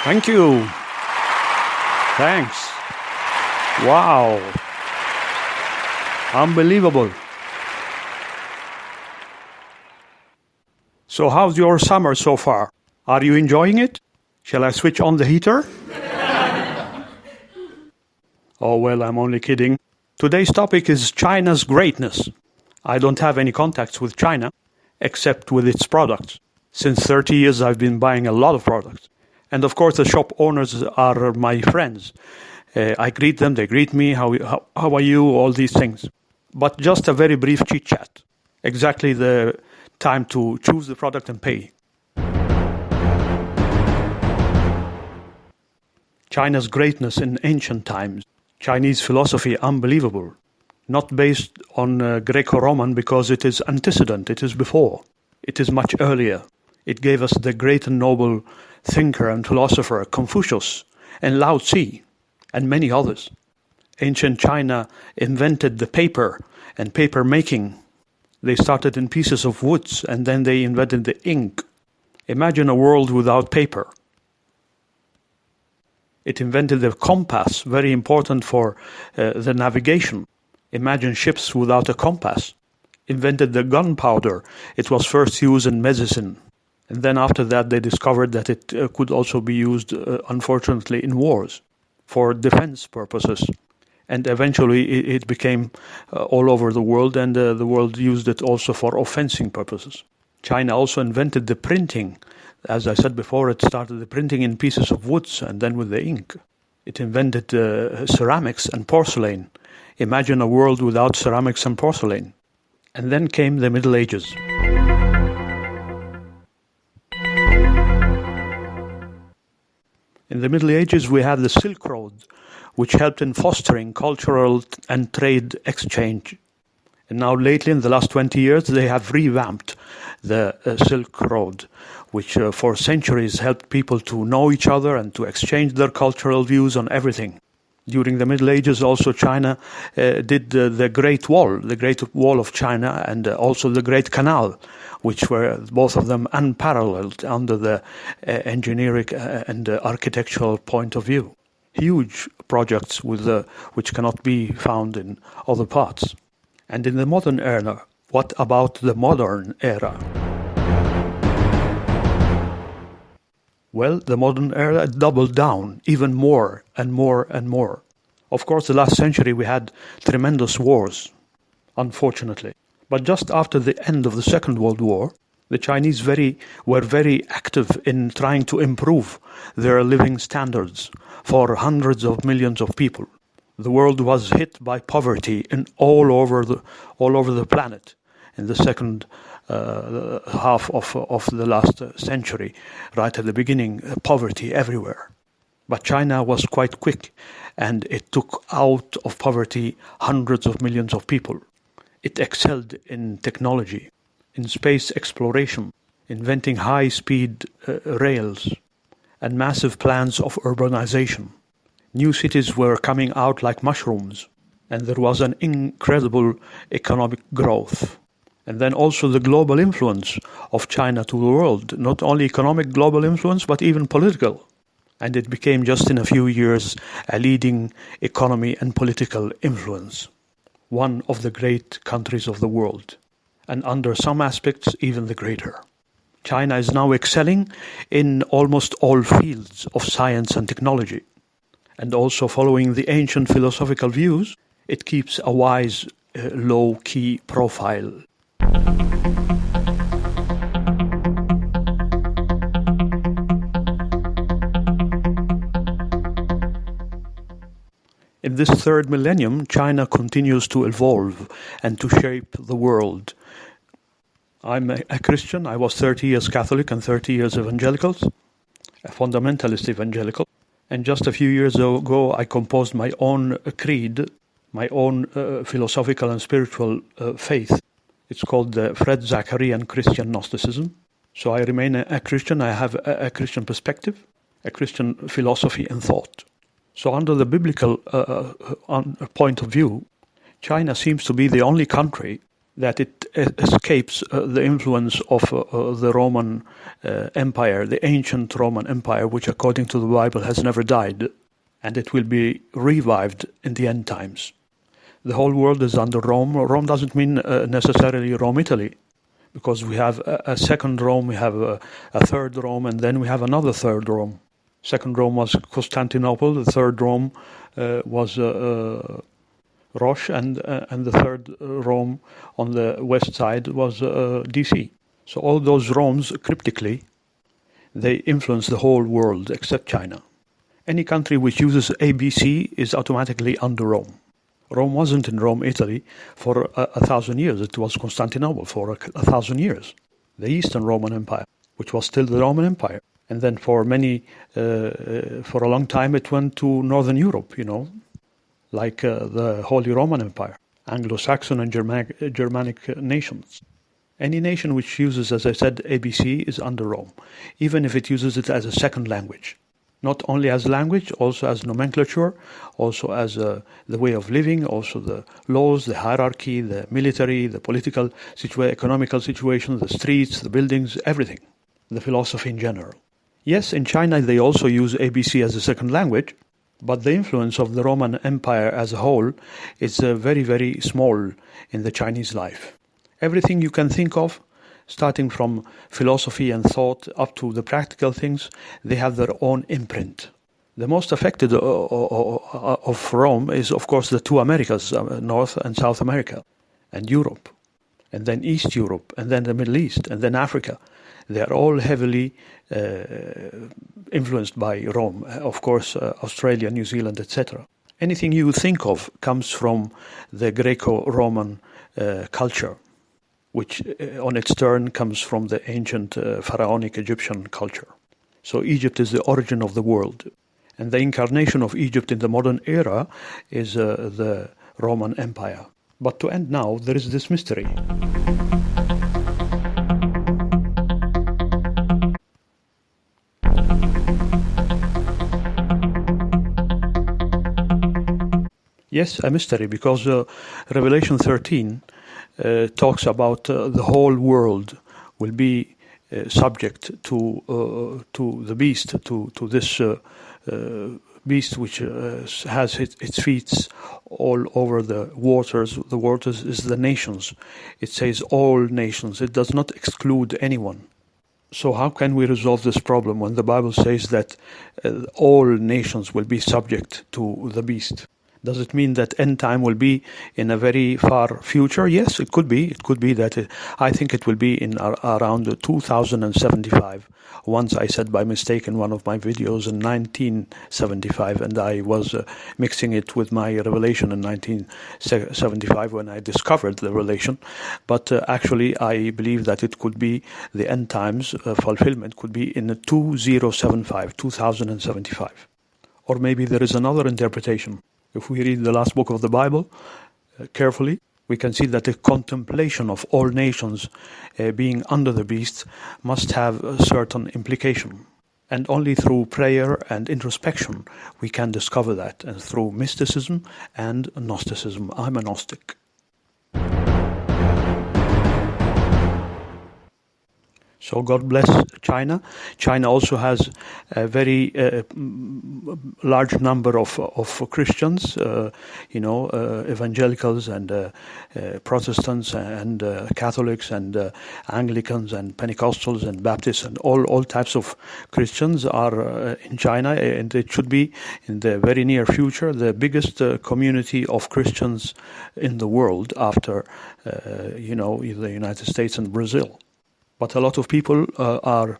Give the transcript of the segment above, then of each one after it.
Thank you. Thanks. Wow. Unbelievable. So how's your summer so far? Are you enjoying it? Shall I switch on the heater? Oh, well, I'm only kidding. Today's topic is China's greatness. I don't have any contacts with China, except with its products. Since 30 years, I've been buying a lot of products. And of course, the shop owners are my friends. I greet them, they greet me, how are you, all these things. But just a very brief chit-chat. Exactly the time to choose the product and pay. China's greatness in ancient times. Chinese philosophy, unbelievable. Not based on Greco-Roman because it is antecedent, it is before. It is much earlier. It gave us the great and noble thinker and philosopher Confucius and Lao Tzu and many others. Ancient China invented the paper and paper making. They started in pieces of woods and then they invented the ink. Imagine a world without paper. It invented the compass, very important for the navigation. Imagine ships without a compass. Invented the gunpowder. It was first used in medicine. And then after that, they discovered that it could also be used, unfortunately, in wars for defense purposes. And eventually, it became all over the world, and the world used it also for offensing purposes. China also invented the printing. As I said before, it started the printing in pieces of woods and then with the ink. It invented ceramics and porcelain. Imagine a world without ceramics and porcelain. And then came the Middle Ages. In the Middle Ages, we had the Silk Road, which helped in fostering cultural and trade exchange. And now lately, in the last 20 years, they have revamped the Silk Road, which for centuries helped people to know each other and to exchange their cultural views on everything. During the Middle Ages, also China did the Great Wall of China, and also the Great Canal, which were both of them unparalleled under the engineering and architectural point of view. Huge projects which cannot be found in other parts. And in the modern era, what about the modern era? Well, the modern era doubled down even more and more and more. Of course, the last century we had tremendous wars, unfortunately. But just after the end of the Second World War, the Chinese were very active in trying to improve their living standards for hundreds of millions of people. The world was hit by poverty all over the planet in the second half of the last century. Right at the beginning, poverty everywhere. But China was quite quick, and it took out of poverty hundreds of millions of people. It excelled in technology, in space exploration, inventing high-speed rails, and massive plans of urbanization. New cities were coming out like mushrooms, and there was an incredible economic growth. And then also the global influence of China to the world, not only economic global influence, but even political. And it became just in a few years a leading economy and political influence. One of the great countries of the world, and under some aspects even the greater. China is now excelling in almost all fields of science and technology. And also following the ancient philosophical views, it keeps a wise, low-key profile. In this third millennium, China continues to evolve and to shape the world. I'm a Christian. I was 30 years Catholic and 30 years evangelical, a fundamentalist evangelical. And just a few years ago, I composed my own creed, my own philosophical and spiritual faith. It's called the fred-zacaria Christian Gnosticism. So I remain a Christian. I have a Christian perspective, a Christian philosophy and thought. So under the biblical point of view, China seems to be the only country that it escapes the influence of the Roman Empire, the ancient Roman Empire, which according to the Bible has never died, and it will be revived in the end times. The whole world is under Rome. Rome doesn't mean necessarily Rome, Italy, because we have a second Rome, we have a third Rome, and then we have another third Rome. Second Rome was Constantinople, the third Rome was Roche, and the third Rome on the west side was DC. So all those Romes, cryptically, they influence the whole world except China. Any country which uses ABC is automatically under Rome. Rome wasn't in Rome, Italy, for 1,000 years. It was Constantinople for 1,000 years. The Eastern Roman Empire, which was still the Roman Empire. And then for a long time it went to Northern Europe, like the Holy Roman Empire, Anglo-Saxon and Germanic nations. Any nation which uses, as I said, ABC is under Rome, even if it uses it as a second language. Not only as language, also as nomenclature, also as the way of living, also the laws, the hierarchy, the military, the political economical situation, the streets, the buildings, everything, the philosophy in general. Yes, in China they also use ABC as a second language, but the influence of the Roman Empire as a whole is very, very small in the Chinese life. Everything you can think of, starting from philosophy and thought up to the practical things, they have their own imprint. The most affected of Rome is, of course, the two Americas, North and South America, and Europe, and then East Europe, and then the Middle East, and then Africa. They are all heavily influenced by Rome. Of course, Australia, New Zealand, etc. Anything you think of comes from the Greco-Roman culture, which on its turn comes from the ancient pharaonic Egyptian culture. So Egypt is the origin of the world. And the incarnation of Egypt in the modern era is the Roman Empire. But to end now, there is this mystery. Yes, a mystery, because Revelation 13 talks about the whole world will be subject to the beast, to this beast which has its feet all over the waters. The waters is the nations. It says all nations. It does not exclude anyone. So how can we resolve this problem when the Bible says that all nations will be subject to the beast? Does it mean that end time will be in a very far future? Yes, it could be. It could be that I think it will be in around 2075. Once I said by mistake in one of my videos in 1975, and I was mixing it with my revelation in 1975 when I discovered the revelation. But actually, I believe that it could be the end times fulfillment could be in 2075. Or maybe there is another interpretation. If we read the last book of the Bible carefully, we can see that the contemplation of all nations being under the beast must have a certain implication. And only through prayer and introspection we can discover that, and through mysticism and Gnosticism. I'm a Gnostic. So God bless China. China also has a very large number of Christians, evangelicals and Protestants and Catholics and Anglicans and Pentecostals and Baptists, and all types of Christians are in China, and it should be in the very near future the biggest community of Christians in the world after the United States and Brazil. But a lot of people are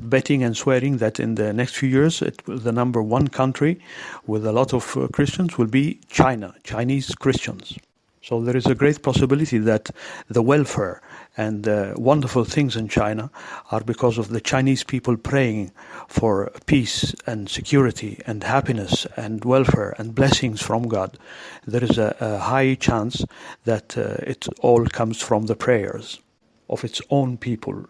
betting and swearing that in the next few years, the number one country with a lot of Christians will be China, Chinese Christians. So there is a great possibility that the welfare and the wonderful things in China are because of the Chinese people praying for peace and security and happiness and welfare and blessings from God. There is a high chance that it all comes from the prayers of its own people.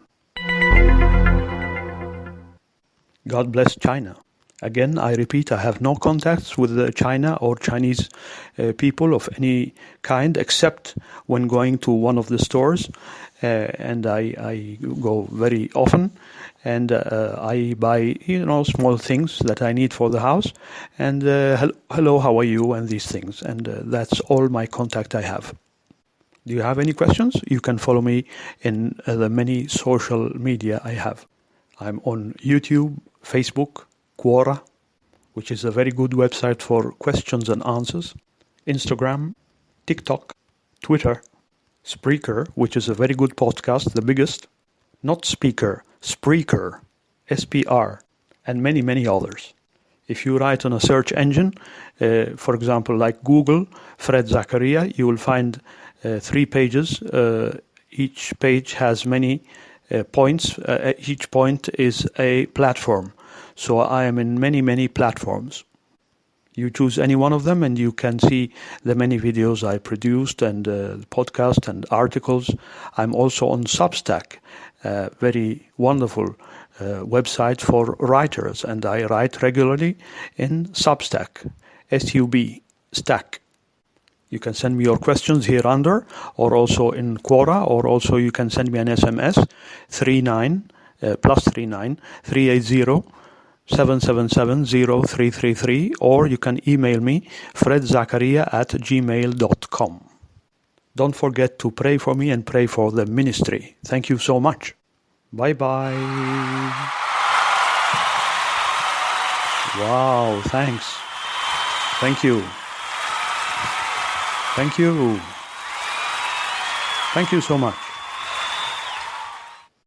God bless China. Again, I repeat, I have no contacts with China or Chinese people of any kind, except when going to one of the stores, and I go very often, and I buy small things that I need for the house, and hello, how are you, and these things, and that's all my contact I have. Do you have any questions? You can follow me in the many social media I have. I'm on YouTube, Facebook, Quora, which is a very good website for questions and answers, Instagram, TikTok, Twitter, Spreaker, which is a very good podcast, the biggest, not Speaker, Spreaker, SPR, and many, many others. If you write on a search engine, for example, like Google, fred-zacaria, you will find 3 pages. Each page has many points. Each point is a platform. So I am in many, many platforms. You choose any one of them and you can see the many videos I produced and podcasts and articles. I'm also on Substack, a very wonderful website for writers, and I write regularly in Substack, S-U-B, stack. You can send me your questions here under, or also in Quora, or also you can send me an SMS, +39 380 777-0333, or you can email me, fred-zacaria@gmail.com. Don't forget to pray for me and pray for the ministry. Thank you so much. Bye-bye. Wow, thanks. Thank you. Thank you. Thank you so much.